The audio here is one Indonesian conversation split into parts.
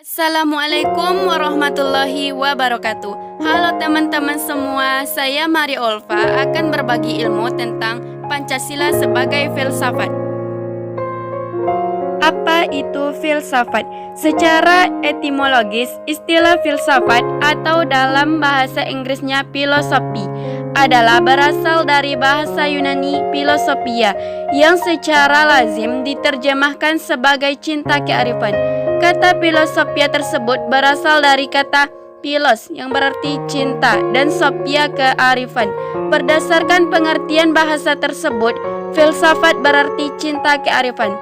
Assalamualaikum warahmatullahi wabarakatuh. Halo teman-teman semua, saya Mari Olfa akan berbagi ilmu tentang Pancasila sebagai filsafat. Apa itu filsafat? Secara etimologis, istilah filsafat atau dalam bahasa Inggrisnya filosofi adalah berasal dari bahasa Yunani philosophia yang secara lazim diterjemahkan sebagai cinta kearifan. Kata filosofia tersebut berasal dari kata philos yang berarti cinta dan sophia kearifan. Berdasarkan pengertian bahasa tersebut, filsafat berarti cinta kearifan.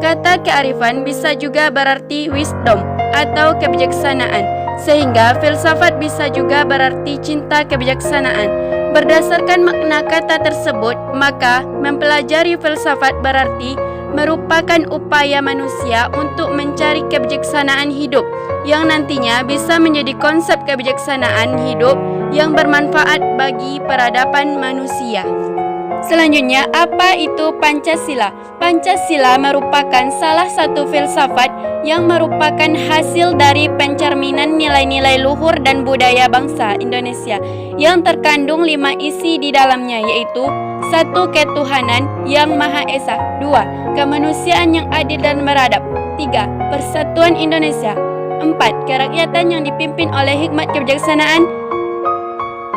Kata kearifan bisa juga berarti wisdom atau kebijaksanaan, sehingga filsafat bisa juga berarti cinta kebijaksanaan. Berdasarkan makna kata tersebut, maka mempelajari filsafat berarti merupakan upaya manusia untuk mencari kebijaksanaan hidup yang nantinya bisa menjadi konsep kebijaksanaan hidup yang bermanfaat bagi peradaban manusia. Selanjutnya, apa itu Pancasila? Pancasila merupakan salah satu filsafat yang merupakan hasil dari pencerminan nilai-nilai luhur dan budaya bangsa Indonesia yang terkandung 5 isi di dalamnya, yaitu 1. Ketuhanan yang Maha Esa, 2. Kemanusiaan yang adil dan beradab, 3. Persatuan Indonesia, 4. Kerakyatan yang dipimpin oleh hikmat kebijaksanaan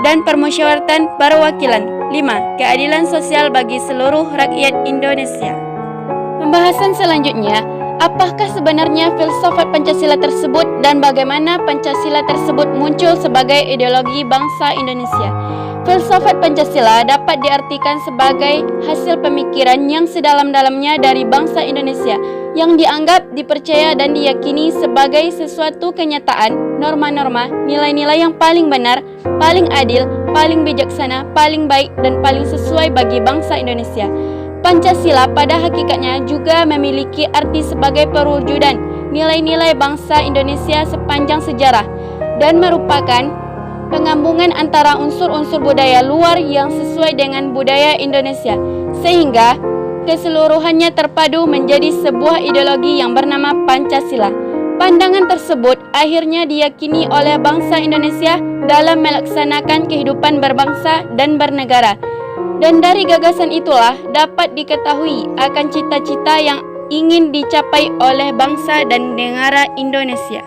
dan permusyawaratan perwakilan, 5. Keadilan sosial bagi seluruh rakyat Indonesia. Pembahasan selanjutnya, apakah sebenarnya filsafat Pancasila tersebut dan bagaimana Pancasila tersebut muncul sebagai ideologi bangsa Indonesia? Filsafat Pancasila dapat diartikan sebagai hasil pemikiran yang sedalam-dalamnya dari bangsa Indonesia yang dianggap, dipercaya, dan diyakini sebagai sesuatu kenyataan, norma-norma, nilai-nilai yang paling benar, paling adil, paling bijaksana, paling baik, dan paling sesuai bagi bangsa Indonesia. Pancasila pada hakikatnya juga memiliki arti sebagai perwujudan nilai-nilai bangsa Indonesia sepanjang sejarah dan merupakan penggabungan antara unsur-unsur budaya luar yang sesuai dengan budaya Indonesia, sehingga keseluruhannya terpadu menjadi sebuah ideologi yang bernama Pancasila. Pandangan tersebut akhirnya diyakini oleh bangsa Indonesia dalam melaksanakan kehidupan berbangsa dan bernegara. Dan dari gagasan itulah dapat diketahui akan cita-cita yang ingin dicapai oleh bangsa dan negara Indonesia.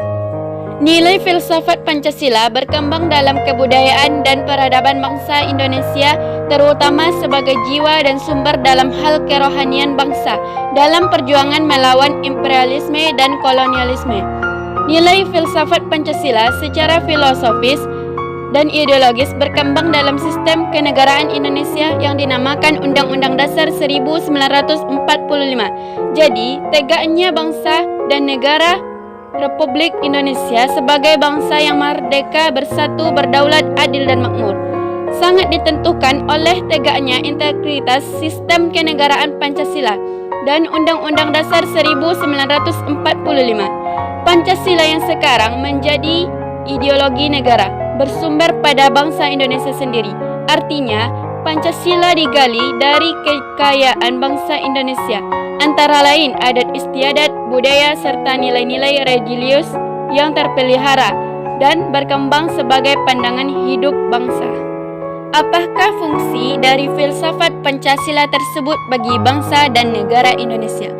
Nilai filsafat Pancasila berkembang dalam kebudayaan dan peradaban bangsa Indonesia, terutama sebagai jiwa dan sumber dalam hal kerohanian bangsa dalam perjuangan melawan imperialisme dan kolonialisme. Nilai filsafat Pancasila secara filosofis dan ideologis berkembang dalam sistem kenegaraan Indonesia yang dinamakan Undang-Undang Dasar 1945. Jadi, tegaknya bangsa dan negara Republik Indonesia sebagai bangsa yang merdeka, bersatu, berdaulat, adil, dan makmur sangat ditentukan oleh tegaknya integritas sistem kenegaraan Pancasila dan Undang-Undang Dasar 1945. Pancasila yang sekarang menjadi ideologi negara bersumber pada bangsa Indonesia sendiri. Artinya, Pancasila digali dari kekayaan bangsa Indonesia, antara lain adat istiadat, budaya, serta nilai-nilai religius yang terpelihara dan berkembang sebagai pandangan hidup bangsa. Apakah fungsi dari filsafat Pancasila tersebut bagi bangsa dan negara Indonesia?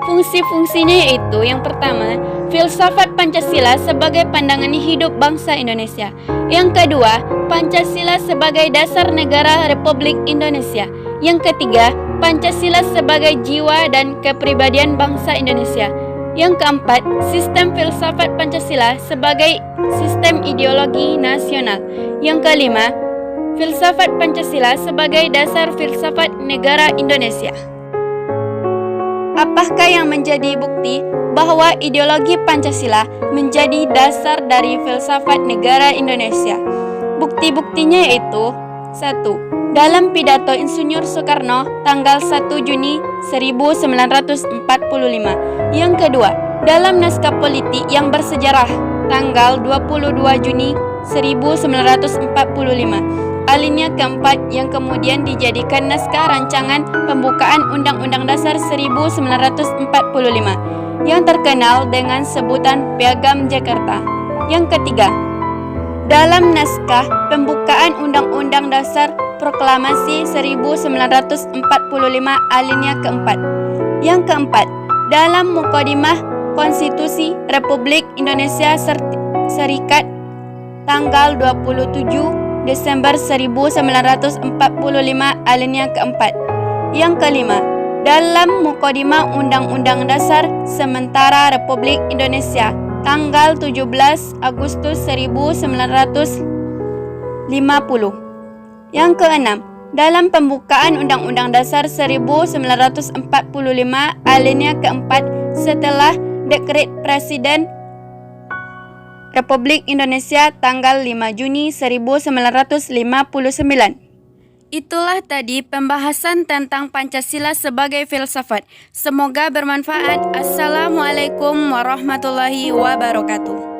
Fungsi-fungsinya yaitu yang pertama, filsafat Pancasila sebagai pandangan hidup bangsa Indonesia. Yang kedua, Pancasila sebagai dasar negara Republik Indonesia. Yang ketiga, Pancasila sebagai jiwa dan kepribadian bangsa Indonesia. Yang keempat, sistem filsafat Pancasila sebagai sistem ideologi nasional. Yang kelima, filsafat Pancasila sebagai dasar filsafat negara Indonesia. Apakah yang menjadi bukti bahwa ideologi Pancasila menjadi dasar dari filsafat negara Indonesia? Bukti-buktinya yaitu 1. Dalam pidato Insinyur Soekarno tanggal 1 Juni 1945. Yang kedua, dalam naskah politik yang bersejarah tanggal 22 Juni 1945. Alinea keempat yang kemudian dijadikan naskah rancangan pembukaan Undang-Undang Dasar 1945. yang terkenal dengan sebutan Piagam Jakarta. Yang ketiga, dalam naskah pembukaan Undang-Undang Dasar Proklamasi 1945 alinea keempat. Yang keempat, dalam Mukadimah Konstitusi Republik Indonesia Serikat tanggal 27 Desember 1945 alinea keempat. Yang kelima, dalam Mukadimah Undang-Undang Dasar Sementara Republik Indonesia tanggal 17 Agustus 1950. Yang keenam, dalam pembukaan Undang-Undang Dasar 1945 alinea keempat setelah Dekret Presiden Republik Indonesia tanggal 5 Juni 1959. Itulah tadi pembahasan tentang Pancasila sebagai filsafat. Semoga bermanfaat. Assalamualaikum warahmatullahi wabarakatuh.